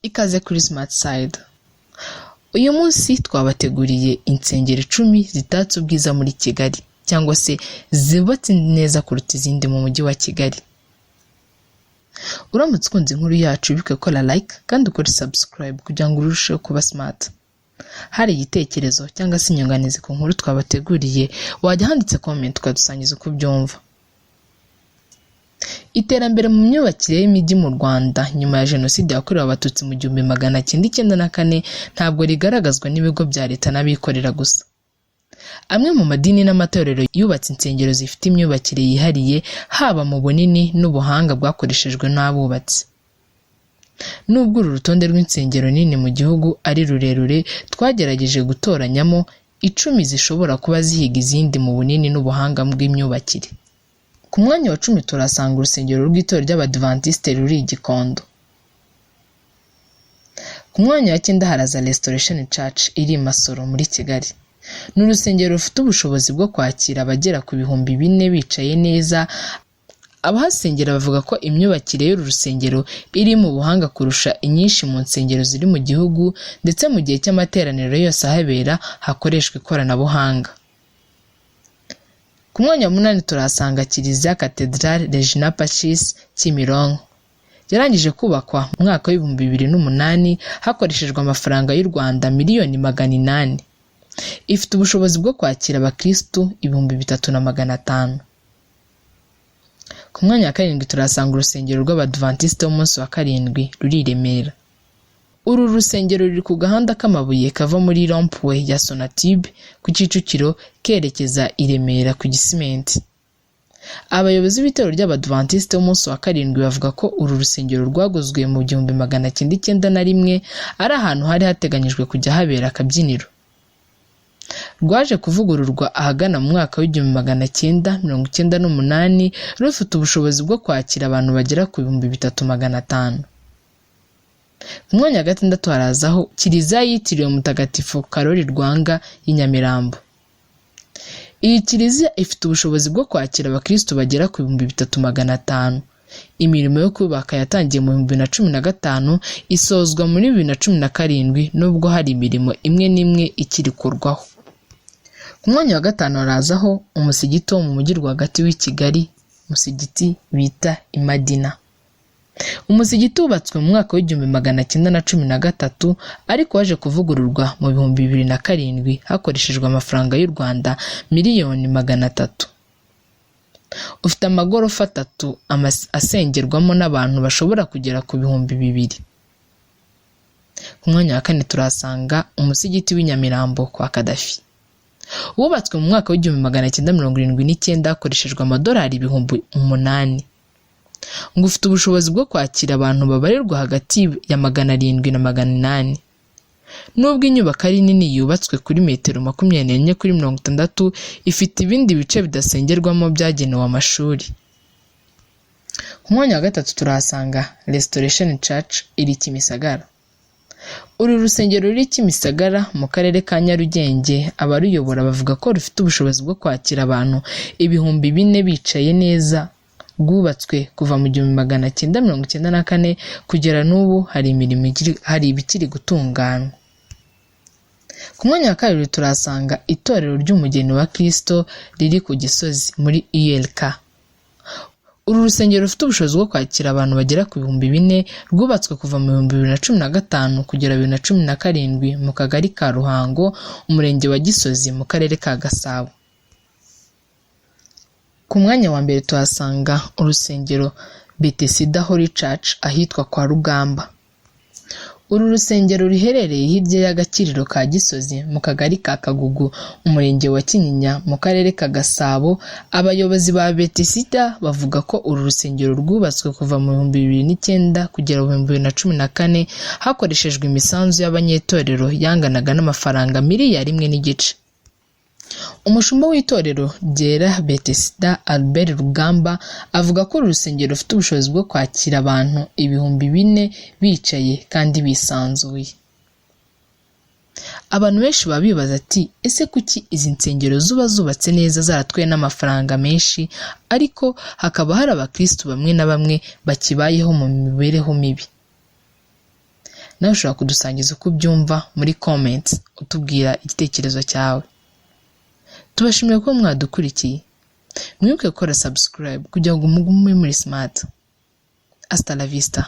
Ikaze kuri Smart Side. Uyu munsi twabateguriye insengero 10 zitatse ubwiza muri Kigali cyangwa se zubatse neza kuruta izindi mu mujyi wa Kigali. Uramutse ukunze inkuru yacu bibuke gukora like kandi ukore subscribe kugira ngo urusheho kuba smart. Hari igitekerezo cyangwa se inyunganizi ku nkuru twabateguriye wajya handitse comment ukadusangiza uko byumva. Iterambere mu myubakire y'imijyi mu Rwanda nyuma ya Jenoside yakorewe Abatutsi mu 1994 ntabwo rigaragazwa n'ibigo bya leta n'abikorera gusa. Amwe mu madini n'amatorero yubatse insengero zifite imyubakire yihariye haba mu bunini n'ubuhanga bwakoreshejwe n'abubatsi. Nubwo uru rutonde rw'insengero nini mu gihugu ari rurerure, twagerageje gutoranyamo 10 zishobora kuba zihiga izindi mu bunini n'ubuhanga bw'imyubakire. Ku mwanya wa 10 turasanga urusengero rw'itorero ry'Abadventiste ruri i Gikondo. Ku mwanya wa 9 haraza Restoration Church iri i Masoro muri Kigali. Ni urusengero rufite ubushobozi bwo kwakira abagera ku 4,000 bicaye neza. Abahasengera bavuga ko imyubakire y'uru rusengero iri mu buhanga kurusha inyinshi mu nsengero ziri mu gihugu, ndetse mu gihe cy'amateraniro yose ahabera hakoreshwa ikoranabuhanga. Ku mwanya wa 8 turasanga Kiliziya Cathedral Regina Pacis Kimironko. Yarangije kubakwa mu mwaka wa 2008 hakoreshejwe amafaranga y'u Rwanda miliyoni 800. Ifite ubushobozi bwo kwakira abakristu 3,500. Ku mwanya wa 7 turasanga urusengero rw'Abadventiste w'umunsi wa 7 ruri i Remera. Uru rusengero ruri ku gahanda k'amabuye kava muri rond-point ya Sonatube ku Kicukiro kerekeza i Remera ku Gisimenti. Abayobozi b'Itorero ry'Abadventiste w'umunsi wa 7 bavuga ko uru rusengero rwaguzwe mu 1991 ari ahantu hari hateganyijwe kujya habera akabyiniro. Rwaje kuvugururwa ahagana mu mwaka wa 1998 rufite ubushobozi bwo kwakira abantu bagera ku 3,500. Ku mwanya wa 6 harazaho Kiliziya yitiriwe Mutagatifu Karoli Rwanga i Nyamirambo. Iyi kiliziya ifite ubushobozi bwo kwakira abakristo bagera ku 3,500. Imirimo yo kubaka yatangiye mu 2015 isozwa muri 2017 nubwo hari imirimo imwe n'imwe ikirikorwaho. Ku mwanya wa 5 harazaho umusigiti wo mu mujyi rwagati w'i Kigali, umusigiti bita Imadina. Umusigiti wubatswe mu mwaka wa 1913 ariko waje kuvugururwa mu 2007 hakoreshejwe amafaranga y'u Rwanda miliyoni 300. Ufite amagorofa 3 asengerwamo n'abantu bashobora kugera ku 2,000. Ku mwanya wa 4 turasanga umusigiti w'i Nyamirambo kwa Kadafi. Wubatswe mu mwaka wa 1979 hakoreshejwe amadolari 8,000. Ngo ufite ubushobozi bwo kwakira abantu babarirwa hagati ya 700 na 800. Nubwo inyubako ari nini yubatswe kuri metero 24 kuri 60, ifite ibindi bice bidasengerwamo byagenewe amashuri. Ku mwanya wa 3 turahasanga Restoration Church iri Kimisagara. Uru rusengero ruri Kimisagara mu karere ka Nyarugenge, abaruyobora bavuga ko rufite ubushobozi bwo kwakira abantu 4,000 bicaye neza. Rwubatswe kuva mu 1994 kugera n'ubu hari ibikiri gutunganywa. Ku mwanya wa 2 turasanga itorero ry'umugeni wa Kristo riri ku Gisozi muri ILK. Uru rusengero rufite ubushobozi bwo kwakira abantu bagera ku 4,000. Rwubatswe kuva mu 2015 kugera 2017 mu kagari ka Ruhango, umurenge wa Gisozi mu karere ka Gasabo. Ku mwanya wa 2 tuhasanga urusengero Bethesda Holy Church ahitwa kwa Rugamba. Uru rusengero ruherereye hirya y'agakiriro ka Gisozi mu kagari ka Kagugu, umurenge wa Kinyinya mu karere ka Gasabo. Abayobozi ba Bethesda bavuga ko uru rusengero rwubatswe kuva mu 2009 kugera mu 2014 hakoreshejwe imisanzu y'abanyetorero yanganaga n'amafaranga miliyari 1.5. Umushumba w'itorero ryera Bethesda Albert Rugamba avuga ko uru rusengero rufite ubushobozi bwo kwakira abantu 4,000 bicaye kandi bisanzuye. Abantu benshi babibaza ati ese kuki izi nsengero zubatse neza zaratwaye n'amafaranga menshi ariko hakaba hari abakristo bamwe na bamwe bakibayeho mu mibereho mibi? nawe ushobora kudusangiza uko ubyumva muri comments utubwira igitekerezo cyawe. Tubashimiye ko mwadukurikiye. Mwibuke gukora subscribe kugira ngo mugume muri smart. Hasta la vista.